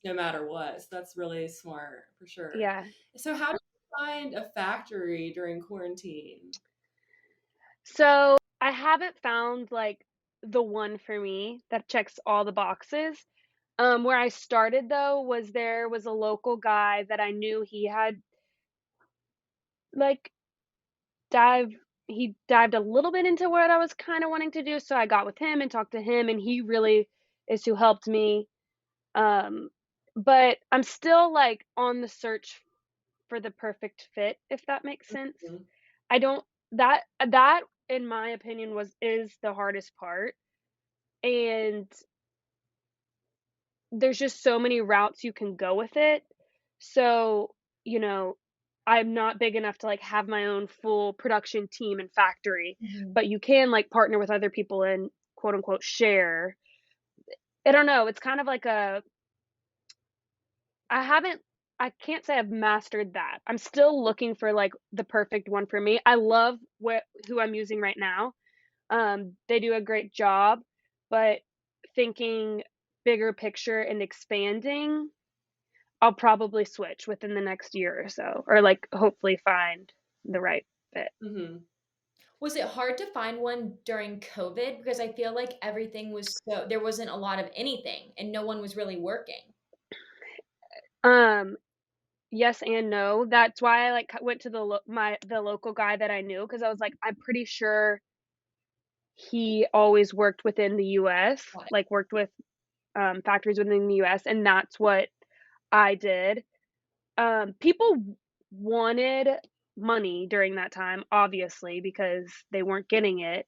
no matter what. So that's really smart for sure. Yeah. So how do you find a factory during quarantine? So I haven't found like the one for me that checks all the boxes. Where I started though was there was a local guy that I knew he had like dive he dived a little bit into what I was kind of wanting to do, so I got with him and talked to him, and he really is who helped me. Um, but I'm still like on the search for the perfect fit, if that makes sense. Mhm. I don't that in my opinion was is the hardest part. And there's just so many routes you can go with it. So, you know, I'm not big enough to like have my own full production team and factory, but you can like partner with other people and quote unquote share. I don't know. It's kind of like I haven't, I can't say I've mastered that. I'm still looking for like the perfect one for me. I love who I'm using right now. They do a great job, but thinking bigger picture and expanding, I'll probably switch within the next year or so, or like hopefully find the right fit. Mm-hmm. Was it hard to find one during COVID? Because I feel like everything was there wasn't a lot of anything and no one was really working. Um, yes and no. That's why I like went to the local guy that I knew because I was like, I'm pretty sure he always worked within the U.S., like worked with factories within the U.S., and that's what I did. People wanted money during that time, obviously, because they weren't getting it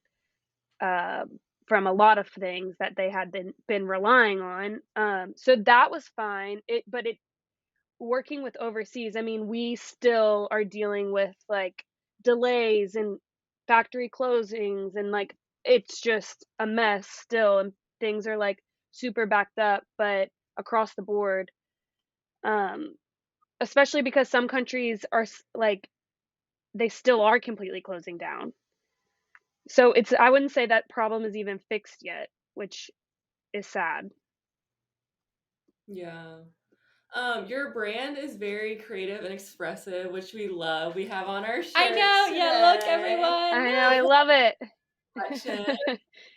from a lot of things that they had been relying on. So that was fine. But working with overseas, I mean, we still are dealing with like delays and factory closings, and like it's just a mess still, and things are like super backed up, but across the board. Um, Especially because some countries are like they still are completely closing down. So it's I wouldn't say that problem is even fixed yet, which is sad. Yeah. Your brand is very creative and expressive, which we love. We have on our shirts I know. today. Yeah, look, everyone. I know. I love it.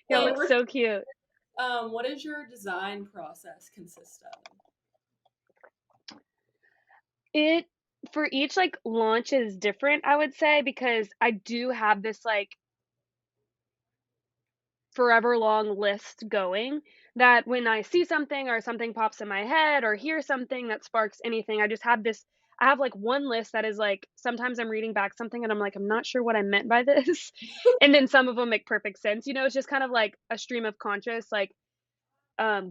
Y'all look so cute. What does your design process consist of? It for each like launch is different, I would say, because I do have this like forever long list going that when I see something or something pops in my head or hear something that sparks anything, I just have this. I have like one list that is like sometimes I'm reading back something and I'm like, I'm not sure what I meant by this. And then some of them make perfect sense. You know, it's just kind of like a stream of conscious, like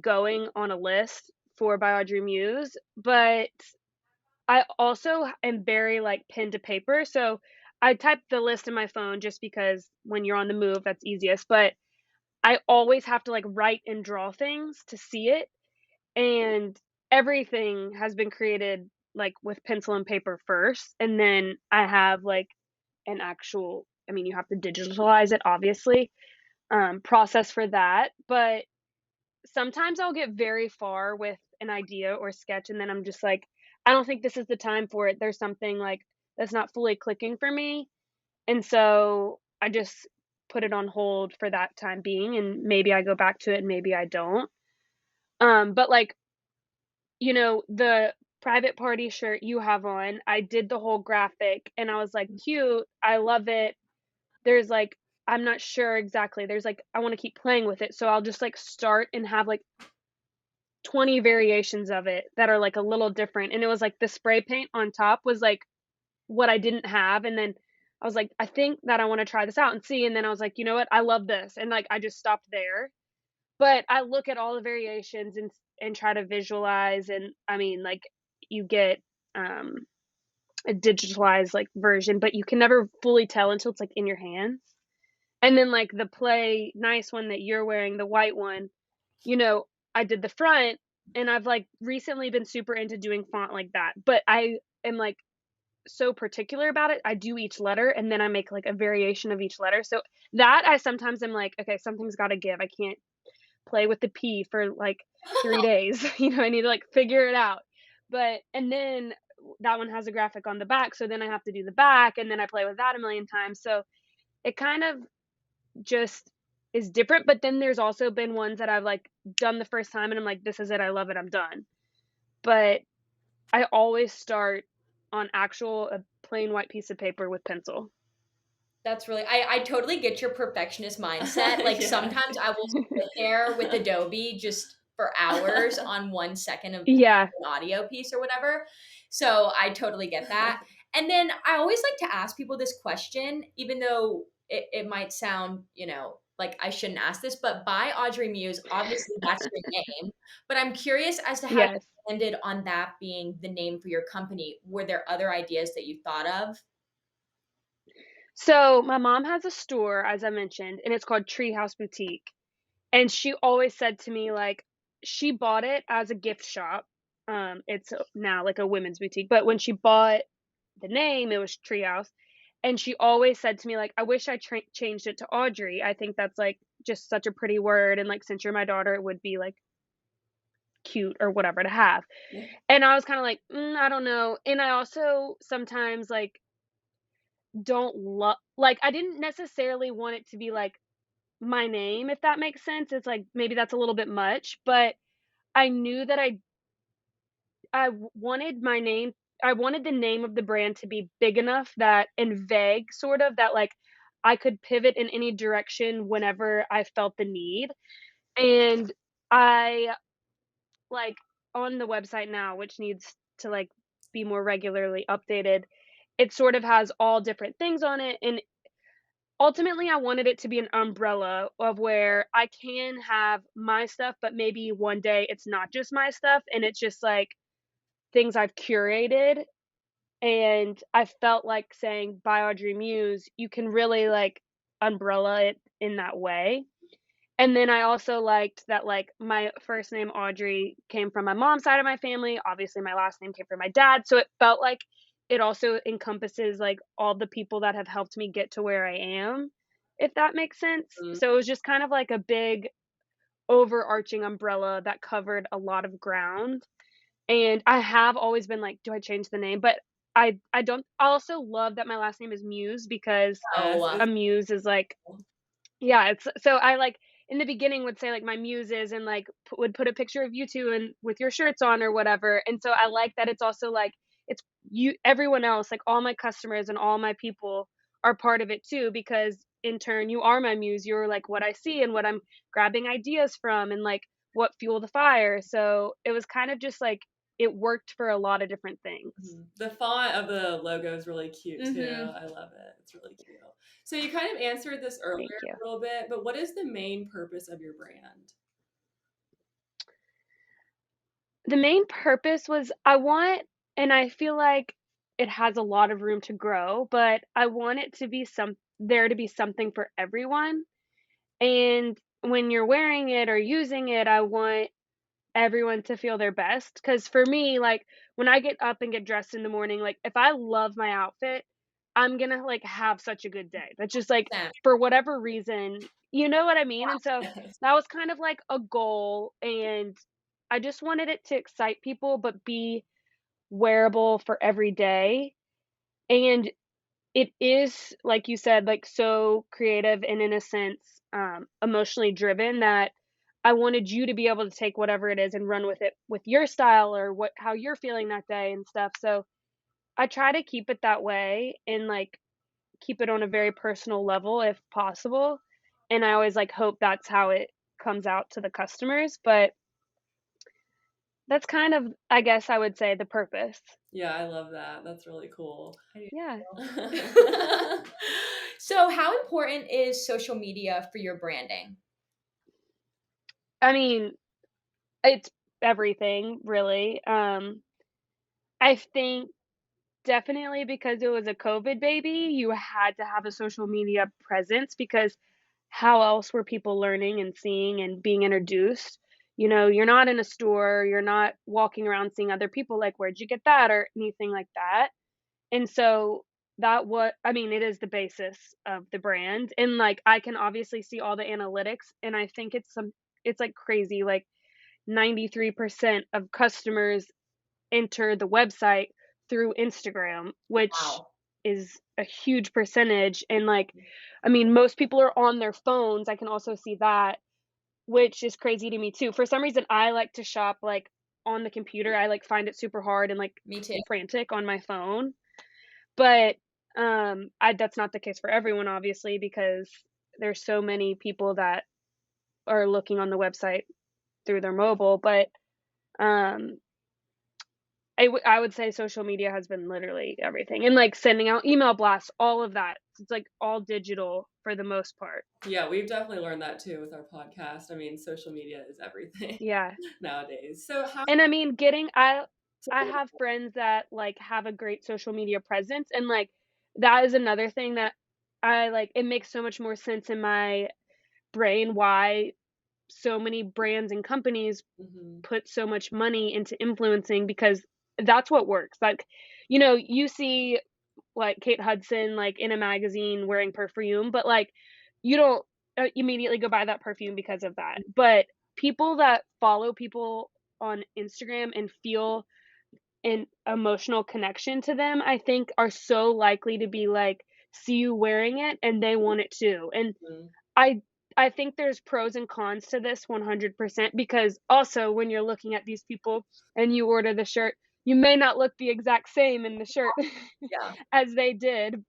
going on a list for ByAudreyMuse. But I also am very like pen to paper. So I type the list in my phone just because when you're on the move, that's easiest. But I always have to like write and draw things to see it. And everything has been created like with pencil and paper first. And then I have like an actual, I mean, you have to digitalize it, obviously, process for that. But sometimes I'll get very far with an idea or sketch. And then I'm just like, I don't think this is the time for it. There's something like that's not fully clicking for me. And so I just put it on hold for that time being, and maybe I go back to it and maybe I don't. But like, you know, the private party shirt you have on. I did the whole graphic and I was like, cute. I love it. There's like, I'm not sure exactly. There's like, I want to keep playing with it. So I'll just like start and have like 20 variations of it that are like a little different. And it was like the spray paint on top was like what I didn't have. And then I was like, I think that I want to try this out and see. And then I was like, you know what? I love this. And like, I just stopped there. But I look at all the variations and try to visualize. And I mean, like, you get a digitalized like version, but you can never fully tell until it's like in your hands. And then like the play nice one that you're wearing, the white one, you know, I did the front and I've like recently been super into doing font like that. But I am like so particular about it. I do each letter and then I make like a variation of each letter. So that I sometimes am like, okay, something's got to give. I can't play with the P for like 3 days. You know, I need to like figure it out. But and then that one has a graphic on the back, so then I have to do the back and then I play with that a million times. So it kind of just is different, but then there's also been ones that I've like done the first time and I'm like, this is it, I love it, I'm done. But I always start on actual a plain white piece of paper with pencil. That's really, I totally get your perfectionist mindset. Like sometimes I will sit there with Adobe just for hours on 1 second of an audio piece or whatever. So I totally get that. And then I always like to ask people this question, even though it might sound, you know, like I shouldn't ask this, but ByAudreyMuse, obviously that's your name. But I'm curious as to how you ended on that being the name for your company. Were there other ideas that you thought of? So my mom has a store, as I mentioned, and it's called Treehouse Boutique. And she always said to me, like, she bought it as a gift shop. It's now like a women's boutique, but when she bought the name, it was Treehouse. And she always said to me, like, I wish I changed it to Audrey. I think that's like just such a pretty word. And like, since you're my daughter, it would be like cute or whatever to have. Yeah. And I was kind of like, I don't know. And I also sometimes like don't love, like, I didn't necessarily want it to be like my name, if that makes sense. It's like maybe that's a little bit much, but I knew that wanted my name, I wanted the name of the brand to be big enough that, and vague sort of, that like I could pivot in any direction whenever I felt the need. And I like on the website now, which needs to like be more regularly updated, it sort of has all different things on it. And ultimately I wanted it to be an umbrella of where I can have my stuff, but maybe one day it's not just my stuff and it's just like things I've curated. And I felt like saying ByAudreyMuse, you can really like umbrella it in that way. And then I also liked that like my first name Audrey came from my mom's side of my family. Obviously my last name came from my dad. So it felt like it also encompasses like all the people that have helped me get to where I am, if that makes sense. So it was just kind of like a big overarching umbrella that covered a lot of ground. And I have always been like, do I change the name? But I don't. I also love that my last name is Muse because a muse is like, yeah, it's so I like in the beginning would say like my muses and like would put a picture of you two and with your shirts on or whatever. And so I like that it's also like it's you, everyone else, like all my customers and all my people are part of it too, because in turn you are my muse. You're like what I see and what I'm grabbing ideas from and like what fuel the fire. So it was kind of just like it worked for a lot of different things. The font of the logo is really cute too. I love it. It's really cute. So you kind of answered this earlier a little bit, but what is the main purpose of your brand? The main purpose was and I feel like it has a lot of room to grow, but I want it to be there to be something for everyone. And when you're wearing it or using it, I want everyone to feel their best. Because for me, like when I get up and get dressed in the morning, like if I love my outfit, I'm gonna like have such a good day. That's just like for whatever reason, you know what I mean? And so that was kind of like a goal, and I just wanted it to excite people but be wearable for every day. And it is, like you said, like so creative and in a sense emotionally driven that I wanted you to be able to take whatever it is and run with it with your style or how you're feeling that day and stuff. So I try to keep it that way and like keep it on a very personal level if possible. And I always like hope that's how it comes out to the customers, but that's kind of, I guess I would say, the purpose. Yeah, I love that. That's really cool. Yeah. So how important is social media for your branding? I mean, it's everything, really. I think definitely because it was a COVID baby, you had to have a social media presence because how else were people learning and seeing and being introduced? You know, you're not in a store, you're not walking around seeing other people like, where'd you get that or anything like that. And so it is the basis of the brand. And like I can obviously see all the analytics and I think it's like crazy, like 93% of customers enter the website through Instagram, which Wow. is a huge percentage. And like, I mean, most people are on their phones. I can also see that, which is crazy to me too. For some reason, I like to shop like on the computer. I like find it super hard and like Me too. frantic on my phone. But that's not the case for everyone, obviously, because there's so many people that are looking on the website through their mobile. But um, I would say social media has been literally everything, and like sending out email blasts, all of that. It's like all digital for the most part. Yeah, we've definitely learned that too with our podcast. I mean, social media is everything. Yeah. Nowadays. So how And I mean, I have friends that like have a great social media presence, and like that is another thing that I like. It makes so much more sense in my brain why so many brands and companies put so much money into influencing, because that's what works. Like, you know, you see like Kate Hudson like in a magazine wearing perfume, but like you don't immediately go buy that perfume because of that. But people that follow people on Instagram and feel an emotional connection to them, I think are so likely to be like see you wearing it and they want it too. And I I think there's pros and cons to this 100%, because also when you're looking at these people and you order the shirt, you may not look the exact same in the shirt Yeah. as they did,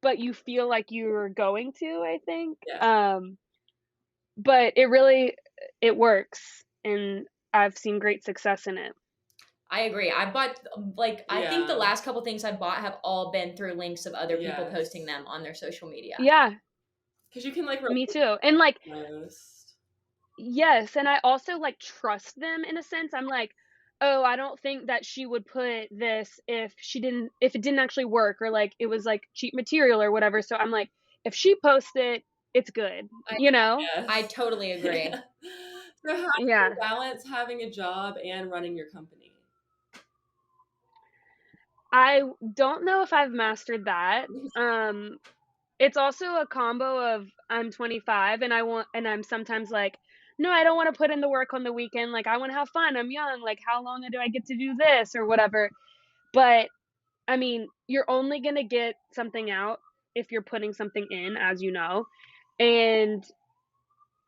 but you feel like you're going to, I think. Yeah. But it works, and I've seen great success in it. I agree. I bought I think the last couple things I bought have all been through links of other people posting them on their social media. Yeah. Because you can like Me too. And like most. yes, and I also like trust them in a sense. I'm like, oh, I don't think that she would put this if it didn't actually work, or like it was like cheap material or whatever. So I'm like, if she posts it, it's good. You know? I totally agree. So how do Yeah. you balance having a job and running your company? I don't know if I've mastered that. It's also a combo of I'm 25 and I'm sometimes like, no, I don't want to put in the work on the weekend. Like I want to have fun. I'm young. Like how long do I get to do this or whatever? But I mean, you're only going to get something out if you're putting something in, as you know. And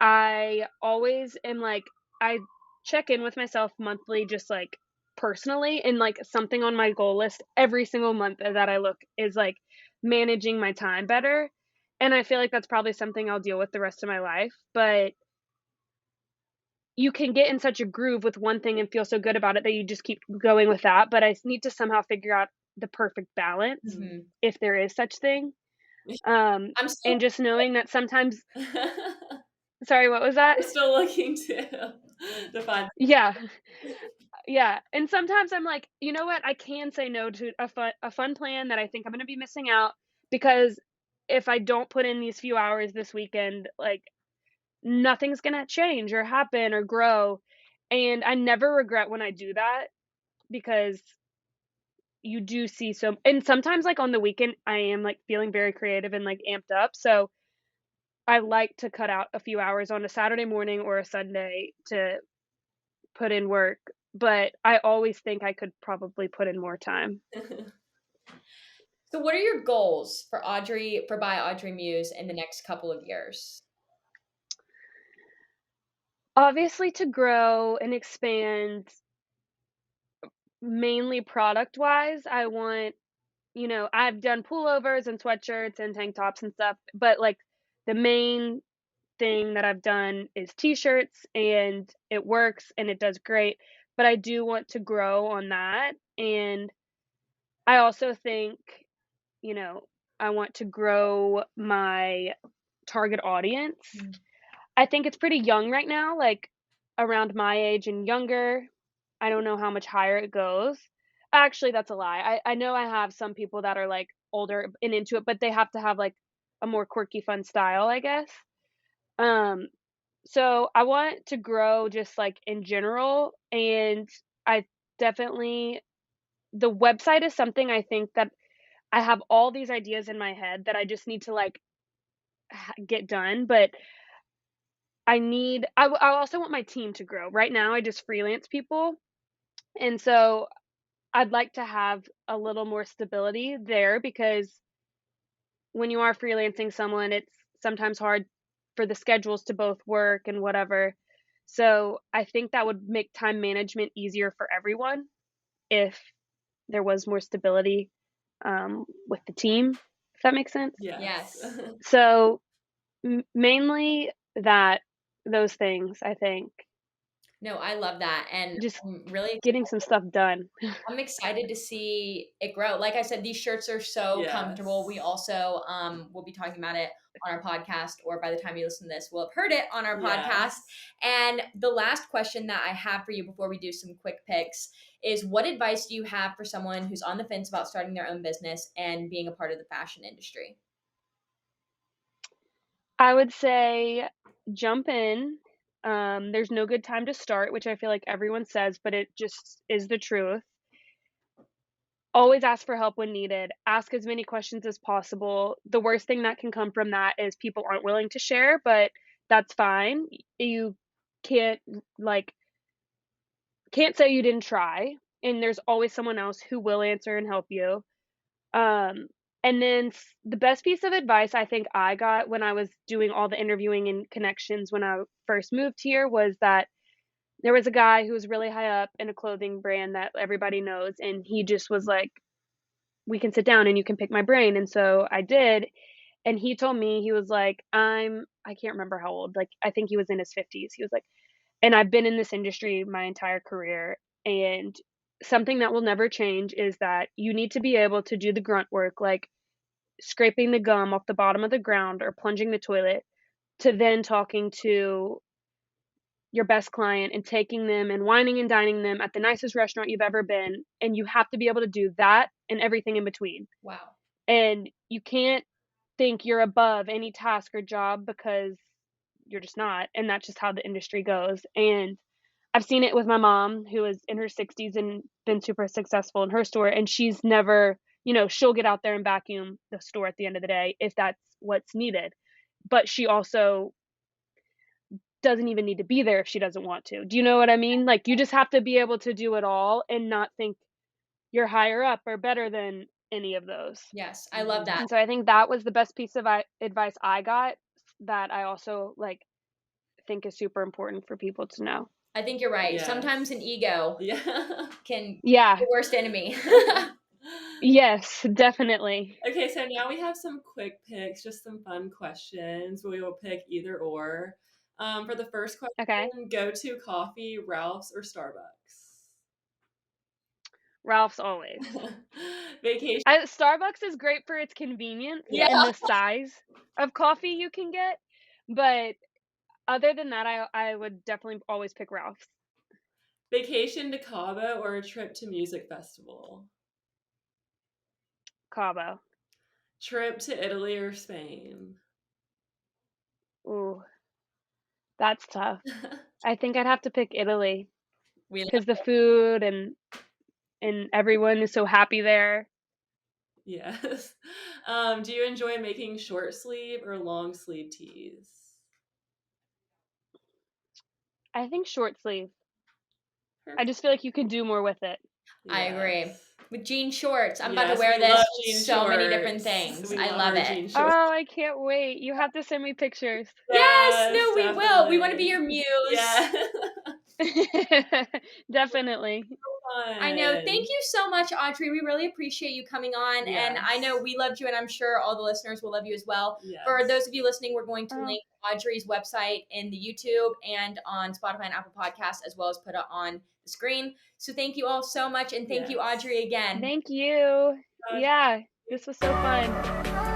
I always am like, I check in with myself monthly, just like personally, and like something on my goal list every single month that I look is like managing my time better. And I feel like that's probably something I'll deal with the rest of my life. But you can get in such a groove with one thing and feel so good about it that you just keep going with that. But I need to somehow figure out the perfect balance, if there is such thing. And just knowing that sometimes sorry, what was that? I'm still looking to find. Yeah. Yeah. And sometimes I'm like, you know what? I can say no to a fun plan that I think I'm going to be missing out, because if I don't put in these few hours this weekend, like nothing's going to change or happen or grow. And I never regret when I do that, because you do see and sometimes like on the weekend I am like feeling very creative and like amped up. So I like to cut out a few hours on a Saturday morning or a Sunday to put in work, but I always think I could probably put in more time. So what are your goals for ByAudreyMuse in the next couple of years? Obviously, to grow and expand, mainly product-wise, I want, I've done pullovers and sweatshirts and tank tops and stuff, but, like, the main thing that I've done is t-shirts, and it works and it does great, but I do want to grow on that, and I also think, you know, I want to grow my target audience. I think it's pretty young right now, like, around my age and younger. I don't know how much higher it goes. Actually, that's a lie. I know I have some people that are, like, older and into it, but they have to have, like, a more quirky, fun style, I guess. Um, so I want to grow just, like, in general, and I definitely the website is something I think that I have all these ideas in my head that I just need to, like, get done, but I also want my team to grow. Right now, I just freelance people, and so I'd like to have a little more stability there because when you are freelancing someone, it's sometimes hard for the schedules to both work and whatever. So I think that would make time management easier for everyone if there was more stability with the team, if that makes sense. Yes. So mainly those things, I think. No, I love that, and Just I'm really getting some stuff done. I'm excited to see it grow. Like I said, these shirts are so comfortable. We also will be talking about it on our podcast, or by the time you listen to this, we'll have heard it on our podcast. And the last question that I have for you before we do some quick picks is, what advice do you have for someone who's on the fence about starting their own business and being a part of the fashion industry? I would say jump in. There's no good time to start, which I feel like everyone says, but it just is the truth. Always ask for help when needed. Ask as many questions as possible. The worst thing that can come from that is people aren't willing to share, but that's fine. You can't like can't say you didn't try, and there's always someone else who will answer and help you. Um, and then the best piece of advice I think I got when I was doing all the interviewing and connections when I first moved here was that there was a guy who was really high up in a clothing brand that everybody knows, and he just was like, "We can sit down and you can pick my brain." And so I did, and he told me, he was like, I can't remember how old, like I think he was in his 50s. He was like, and I've been in this industry my entire career, and something that will never change is that you need to be able to do the grunt work, like scraping the gum off the bottom of the ground or plunging the toilet, to then talking to your best client and taking them and wining and dining them at the nicest restaurant you've ever been. And you have to be able to do that and everything in between. Wow. And you can't think you're above any task or job because you're just not. And that's just how the industry goes. And I've seen it with my mom, who is in her 60s and been super successful in her store. And she's never, she'll get out there and vacuum the store at the end of the day if that's what's needed. But she also doesn't even need to be there if she doesn't want to. Do you know what I mean? Like, you just have to be able to do it all and not think you're higher up or better than any of those. Yes, I love that. And so I think that was the best piece of advice I got, that I also think is super important for people to know. I think you're right. Yes. Sometimes an ego can be the worst enemy. Yes, definitely. Okay, so now we have some quick picks, just some fun questions. We will pick either or. For the first question, go-to coffee, Ralph's or Starbucks? Ralph's always. Vacation. Starbucks is great for its convenience and the size of coffee you can get, but other than that, I would definitely always pick Ralph's. Vacation to Cabo or a trip to music festival? Cabo. Trip to Italy or Spain? Ooh, that's tough. I think I'd have to pick Italy because the food and everyone is so happy there. Yes. Do you enjoy making short sleeve or long sleeve tees? I think short sleeve. Perfect. I just feel like you can do more with it. Yes. I agree. with jean shorts. I'm about to wear this so many different things. I love it. Oh, I can't wait. You have to send me pictures. Yes, no, we will. We want to be your muse. Yeah. Definitely. I know. Thank you so much, Audrey. We really appreciate you coming on. Yes. And I know we loved you, and I'm sure all the listeners will love you as well. Yes. For those of you listening, we're going to link Audrey's website in the YouTube and on Spotify and Apple Podcasts, as well as put it on the screen. So thank you all so much, and thank you, Audrey, again. Thank you. Yeah, this was so fun.